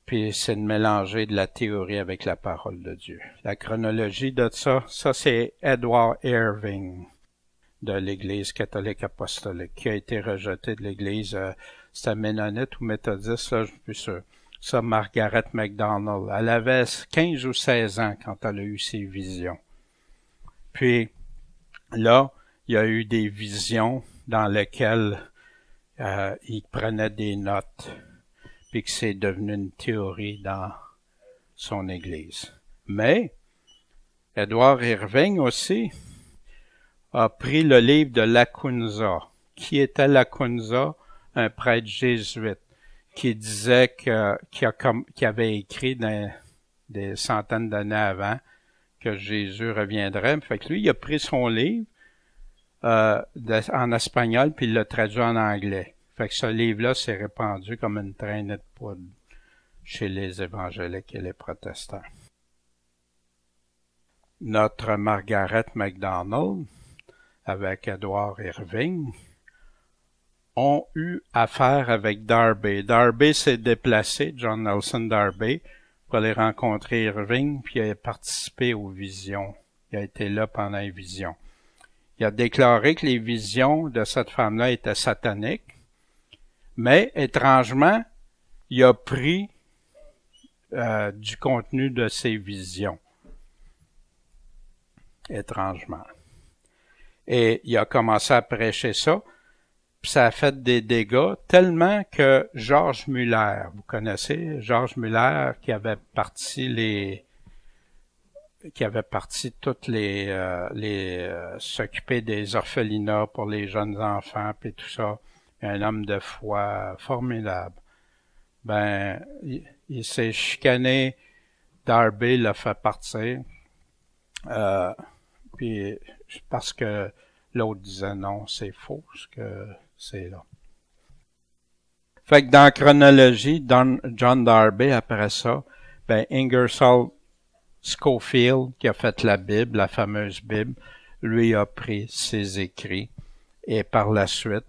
Speaker 1: Puis c'est de mélanger de la théorie avec la parole de Dieu. La chronologie de ça c'est Edward Irving de l'Église catholique apostolique, qui a été rejeté de l'Église, c'était ménonite ou méthodiste, là, je suis plus sûr. Ça, Margaret MacDonald. Elle avait 15 ou 16 ans quand elle a eu ses visions. Puis, là, il y a eu des visions dans lesquelles il prenait des notes, puis que c'est devenu une théorie dans son Église. Mais, Edward Irving aussi a pris le livre de Lacunza. Qui était Lacunza? Un prêtre jésuite qui disait qui avait écrit des centaines d'années avant que Jésus reviendrait. Fait que lui, il a pris son livre en espagnol puis il l'a traduit en anglais. Fait que ce livre-là s'est répandu comme une traînée de poudre chez les évangéliques et les protestants. Notre Margaret MacDonald, avec Edward Irving, ont eu affaire avec Darby. Darby s'est déplacé, John Nelson Darby, pour aller rencontrer Irving, puis il a participé aux visions. Il a été là pendant les visions. Il a déclaré que les visions de cette femme-là étaient sataniques, mais étrangement, il a pris du contenu de ses visions. Étrangement. Et il a commencé à prêcher ça, puis ça a fait des dégâts tellement que George Muller, vous connaissez George Muller qui avait parti toutes s'occuper des orphelinats pour les jeunes enfants puis tout ça, un homme de foi formidable. Ben, il s'est chicané, Darby l'a fait partir, puis parce que l'autre disait non, c'est faux ce que c'est là. Fait que dans la chronologie, John Darby, après ça, ben Ingersoll Scofield, qui a fait la Bible, la fameuse Bible, lui a pris ses écrits. Et par la suite,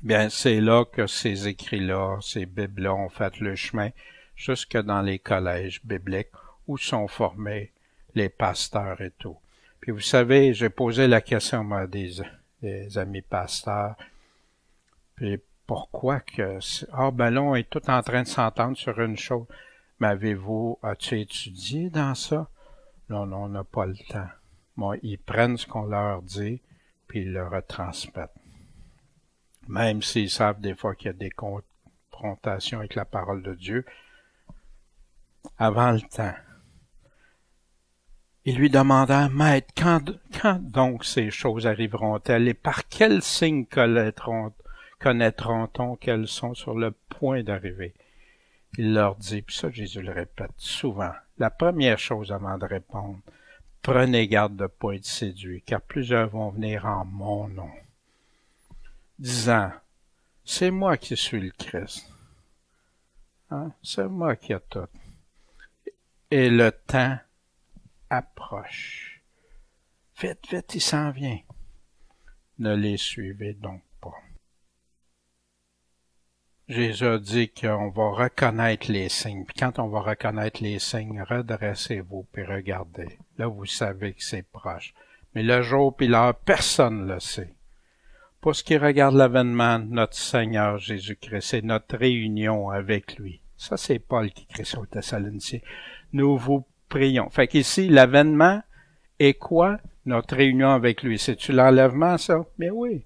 Speaker 1: bien, c'est là que ces écrits-là, ces Bibles-là ont fait le chemin jusque dans les collèges bibliques où sont formés les pasteurs et tout. Puis vous savez, j'ai posé la question à des amis pasteurs. Puis pourquoi que... ben là, on est tout en train de s'entendre sur une chose. Mais as-tu étudié dans ça? Non, on n'a pas le temps. Bon, ils prennent ce qu'on leur dit, puis ils le retransmettent. Même s'ils savent des fois qu'il y a des confrontations avec la parole de Dieu, avant le temps. Il lui demanda, Maître, quand donc ces choses arriveront-elles et par quel signe connaîtront-on qu'elles sont sur le point d'arriver? Il leur dit, puis ça Jésus le répète souvent, la première chose avant de répondre, prenez garde de ne pas être séduits, car plusieurs vont venir en mon nom, disant, C'est moi qui suis le Christ. Hein? C'est moi qui ai tout. Et le temps approche. Vite, vite, il s'en vient. Ne les suivez donc pas. Jésus a dit qu'on va reconnaître les signes. Puis quand on va reconnaître les signes, redressez-vous puis regardez. Là, vous savez que c'est proche. Mais le jour puis l'heure, personne ne le sait. Pour ce qui regarde l'avènement de notre Seigneur Jésus-Christ, c'est notre réunion avec lui. Ça, c'est Paul qui écrit ça aux Thessaloniciens. Nous vous prions. Fait qu'ici, l'avènement est quoi? Notre réunion avec lui. C'est-tu l'enlèvement, ça? Mais oui.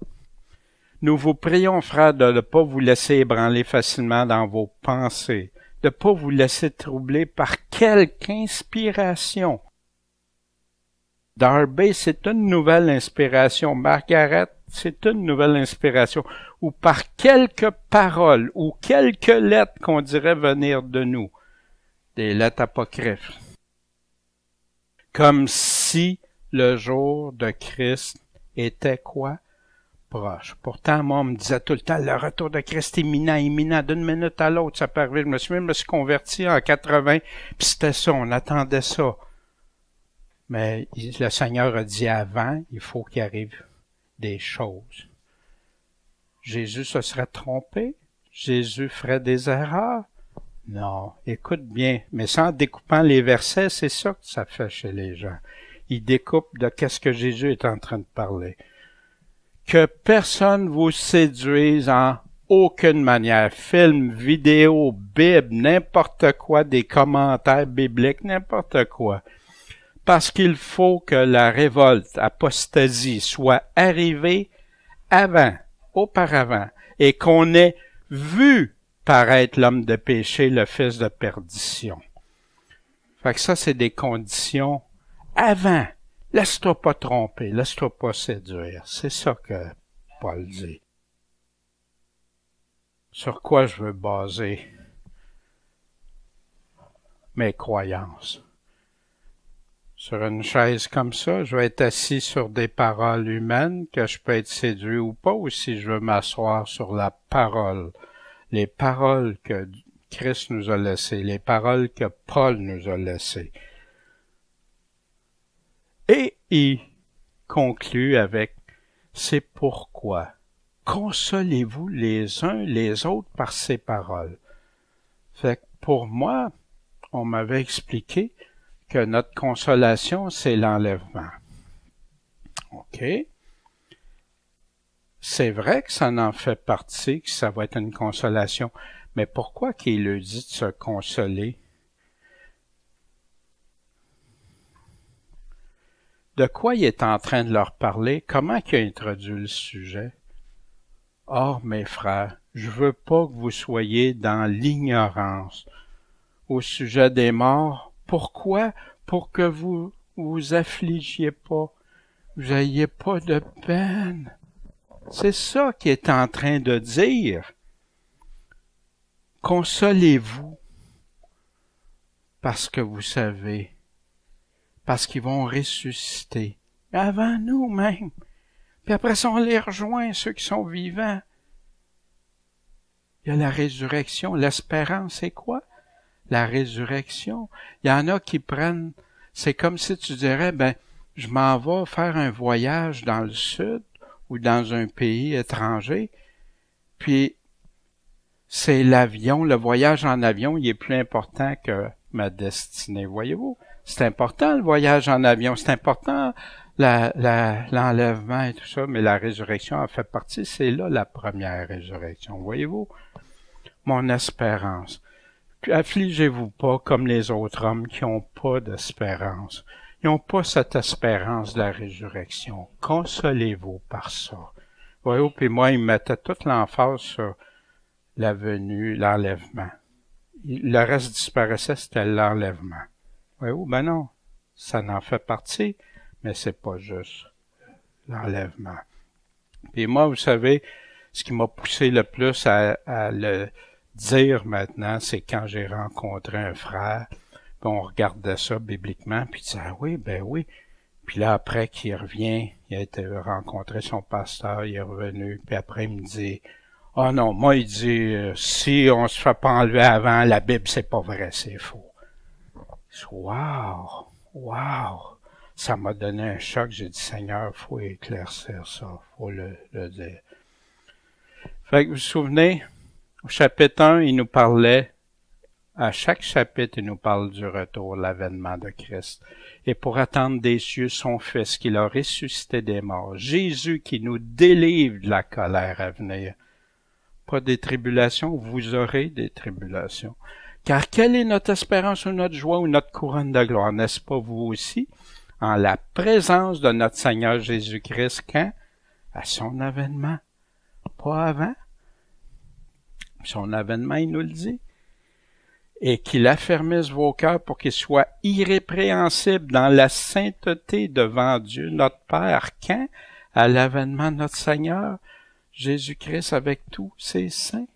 Speaker 1: Nous vous prions, frères, de ne pas vous laisser ébranler facilement dans vos pensées, de ne pas vous laisser troubler par quelque inspiration. Darby, c'est une nouvelle inspiration. Margaret, c'est une nouvelle inspiration. Ou par quelques paroles ou quelques lettres qu'on dirait venir de nous. Des lettres apocryphes. Comme si le jour de Christ était quoi? Proche. Pourtant, moi, on me disait tout le temps, le retour de Christ est imminent, d'une minute à l'autre, ça peut arriver. Je me suis converti en 80, puis c'était ça, on attendait ça. Mais le Seigneur a dit avant, il faut qu'il arrive des choses. Jésus se serait trompé? Jésus ferait des erreurs? Non, écoute bien, mais sans découpant les versets, c'est ça que ça fait chez les gens. Ils découpent de qu'est-ce que Jésus est en train de parler. Que personne vous séduise en aucune manière. Film, vidéo, Bible, n'importe quoi, des commentaires bibliques, n'importe quoi. Parce qu'il faut que la révolte, apostasie, soit arrivée auparavant, et qu'on ait vu paraître l'homme de péché, le fils de perdition. Fait que ça, c'est des conditions avant. Laisse-toi pas tromper, laisse-toi pas séduire. C'est ça que Paul dit. Sur quoi je veux baser mes croyances? Sur une chaise comme ça, je vais être assis sur des paroles humaines, que je peux être séduit ou pas, ou si je veux m'asseoir sur la parole, les paroles que Christ nous a laissées, les paroles que Paul nous a laissées. Et il conclut avec « C'est pourquoi consolez-vous les uns les autres par ces paroles. » Fait que pour moi, on m'avait expliqué que notre consolation, c'est l'enlèvement. OK? C'est vrai que ça en fait partie, que ça va être une consolation, mais pourquoi qu'il leur dit de se consoler? De quoi il est en train de leur parler? Comment il a introduit le sujet? « Or, mes frères, je veux pas que vous soyez dans l'ignorance au sujet des morts. Pourquoi? Pour que vous vous affligiez pas, vous ayez pas de peine. » C'est ça qu'il est en train de dire. Consolez-vous, parce que vous savez, parce qu'ils vont ressusciter. Mais avant nous même. Puis après ça, on les rejoint, ceux qui sont vivants. Il y a la résurrection. L'espérance, c'est quoi? La résurrection. Il y en a qui prennent... C'est comme si tu dirais, je m'en vais faire un voyage dans le sud ou dans un pays étranger, puis c'est l'avion, le voyage en avion, il est plus important que ma destinée, voyez-vous? C'est important le voyage en avion, c'est important l'enlèvement et tout ça, mais la résurrection en fait partie, c'est là la première résurrection, voyez-vous? Mon espérance. Puis affligez-vous pas comme les autres hommes qui n'ont pas d'espérance. Ils n'ont pas cette espérance de la résurrection. Consolez-vous par ça. Voyez-vous, puis moi, ils mettaient toute l'emphase sur la venue, l'enlèvement. Le reste disparaissait, c'était l'enlèvement. Voyez-vous, non, ça en fait partie, mais c'est pas juste l'enlèvement. Puis moi, vous savez, ce qui m'a poussé le plus à le dire maintenant, c'est quand j'ai rencontré un frère, puis on regardait ça bibliquement, puis il disait « Ah oui, oui ». Puis là, après qu'il revient, il a été rencontrer son pasteur, il est revenu, puis après il me dit Ah non, moi, il dit, si on se fait pas enlever avant, la Bible, c'est pas vrai, c'est faux. Wow! Wow! Ça m'a donné un choc. J'ai dit, Seigneur, faut éclaircir ça. Faut le dire. Fait que vous vous souvenez, au chapitre 1, il nous parlait, à chaque chapitre, il nous parle du retour, l'avènement de Christ. Et pour attendre des cieux son Fils, qu'il a ressuscité des morts. Jésus qui nous délivre de la colère à venir. Pas des tribulations, vous aurez des tribulations. Car quelle est notre espérance ou notre joie ou notre couronne de gloire? N'est-ce pas vous aussi? En la présence de notre Seigneur Jésus-Christ, quand? À son avènement. Pas avant. Son avènement, il nous le dit. Et qu'il affermisse vos cœurs pour qu'ils soient irrépréhensibles dans la sainteté devant Dieu, notre Père. Quand? À l'avènement de notre Seigneur Jésus-Christ avec tous ses saints.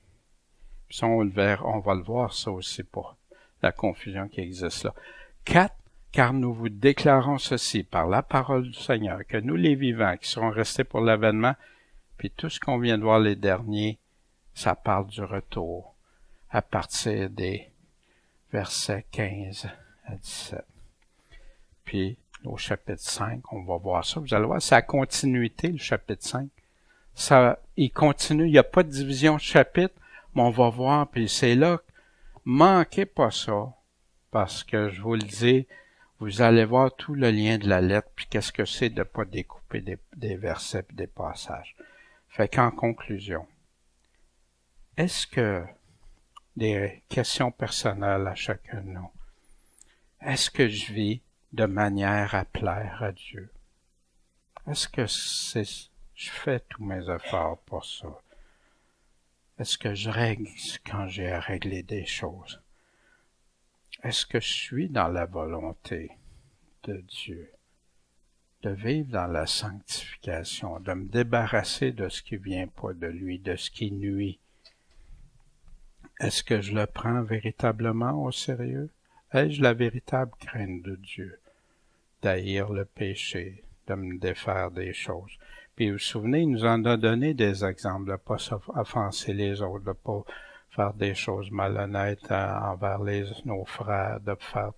Speaker 1: Puis ça, on va le voir, ça aussi, pour la confusion qui existe là. 4. Car nous vous déclarons ceci par la parole du Seigneur, que nous les vivants qui serons restés pour l'avènement, puis tout ce qu'on vient de voir les derniers, ça parle du retour à partir des versets 15 à 17. Puis au chapitre 5, on va voir ça. Vous allez voir, c'est la continuité, le chapitre 5. Ça, il continue, il n'y a pas de division de chapitre, mais on va voir, puis c'est là, manquez pas ça, parce que je vous le dis, vous allez voir tout le lien de la lettre, puis qu'est-ce que c'est de pas découper des versets puis des passages. Fait qu'en conclusion, est-ce que, des questions personnelles à chacun de nous, est-ce que je vis de manière à plaire à Dieu? Est-ce que je fais tous mes efforts pour ça? Est-ce que je règle quand j'ai à régler des choses? Est-ce que je suis dans la volonté de Dieu? De vivre dans la sanctification, de me débarrasser de ce qui vient pas de lui, de ce qui nuit. Est-ce que je le prends véritablement au sérieux? Ai-je la véritable crainte de Dieu? D'haïr le péché, de me défaire des choses. Puis vous vous souvenez, il nous en a donné des exemples, de ne pas offenser les autres, de ne pas faire des choses malhonnêtes envers nos frères, de faire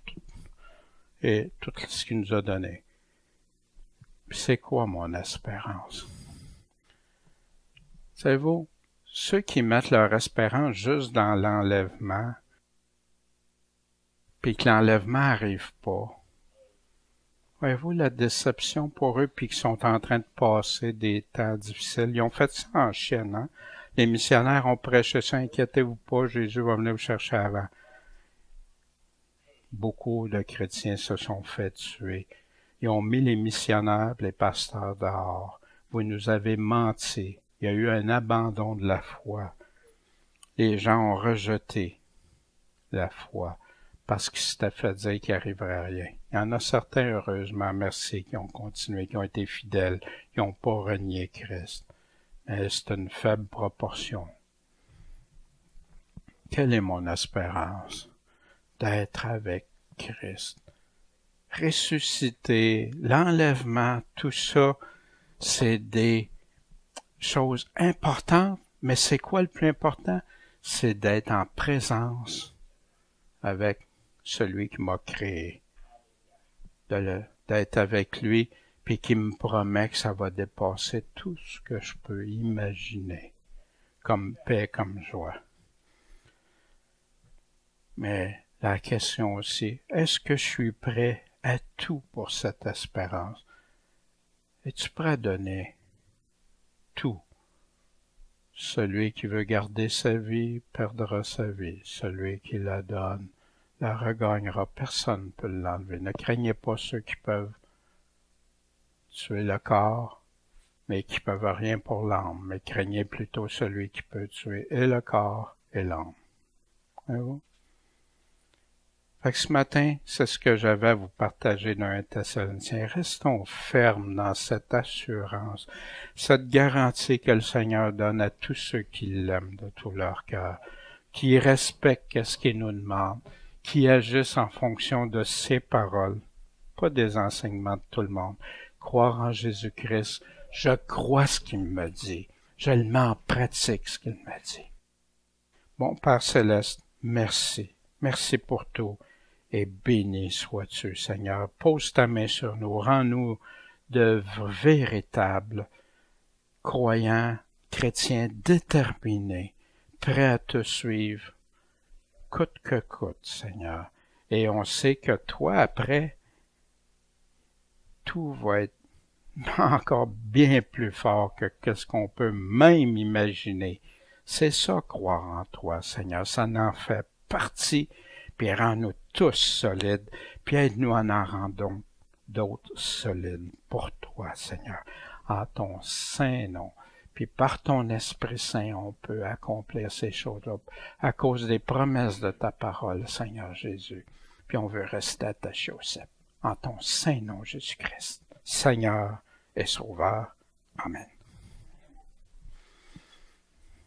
Speaker 1: tout ce qu'il nous a donné. Puis c'est quoi mon espérance? Savez-vous, ceux qui mettent leur espérance juste dans l'enlèvement, puis que l'enlèvement n'arrive pas, voyez-vous la déception pour eux, puis qu'ils sont en train de passer des temps difficiles. Ils ont fait ça en Chine, hein? Les missionnaires ont prêché ça, inquiétez-vous pas, Jésus va venir vous chercher avant. Beaucoup de chrétiens se sont fait tuer. Ils ont mis les missionnaires, les pasteurs dehors. Vous nous avez menti. Il y a eu un abandon de la foi. Les gens ont rejeté la foi parce qu'ils s'étaient fait dire qu'il n'arriverait rien. Il y en a certains, heureusement, merci, qui ont continué, qui ont été fidèles, qui n'ont pas renié Christ. Mais c'est une faible proportion. Quelle est mon espérance? D'être avec Christ. Ressusciter, l'enlèvement, tout ça, c'est des choses importantes, mais c'est quoi le plus important? C'est d'être en présence avec celui qui m'a créé, d'être avec lui, puis qui me promet que ça va dépasser tout ce que je peux imaginer, comme paix, comme joie. Mais la question aussi, est-ce que je suis prêt à tout pour cette espérance? Es-tu prêt à donner tout? Celui qui veut garder sa vie perdra sa vie. Celui qui la donne la regagnera. Personne ne peut l'enlever. Ne craignez pas ceux qui peuvent tuer le corps, mais qui peuvent rien pour l'âme. Mais craignez plutôt celui qui peut tuer et le corps et l'âme. Voyez-vous? Fait que ce matin, c'est ce que j'avais à vous partager dans 1 Thessaloniciens. Restons fermes dans cette assurance, cette garantie que le Seigneur donne à tous ceux qui l'aiment de tout leur cœur, qui respectent ce qu'il nous demande, qui agissent en fonction de ses paroles, pas des enseignements de tout le monde. Croire en Jésus-Christ, je crois ce qu'il me dit. Je le mets en pratique, ce qu'il m'a dit. Bon Père Céleste, merci. Merci pour tout. Et béni sois-tu, Seigneur. Pose ta main sur nous. Rends-nous de véritables croyants, chrétiens déterminés, prêts à te suivre, coûte que coûte, Seigneur. Et on sait que toi, après, tout va être encore bien plus fort que ce qu'on peut même imaginer. C'est ça, croire en toi, Seigneur. Ça en fait partie, puis rends-nous tous solides, puis aide-nous à en rendre d'autres solides pour toi, Seigneur. En ton saint nom. Puis par ton Esprit Saint, on peut accomplir ces choses-là à cause des promesses de ta parole, Seigneur Jésus. Puis on veut rester attaché au cep. En ton saint nom, Jésus-Christ. Seigneur et Sauveur. Amen.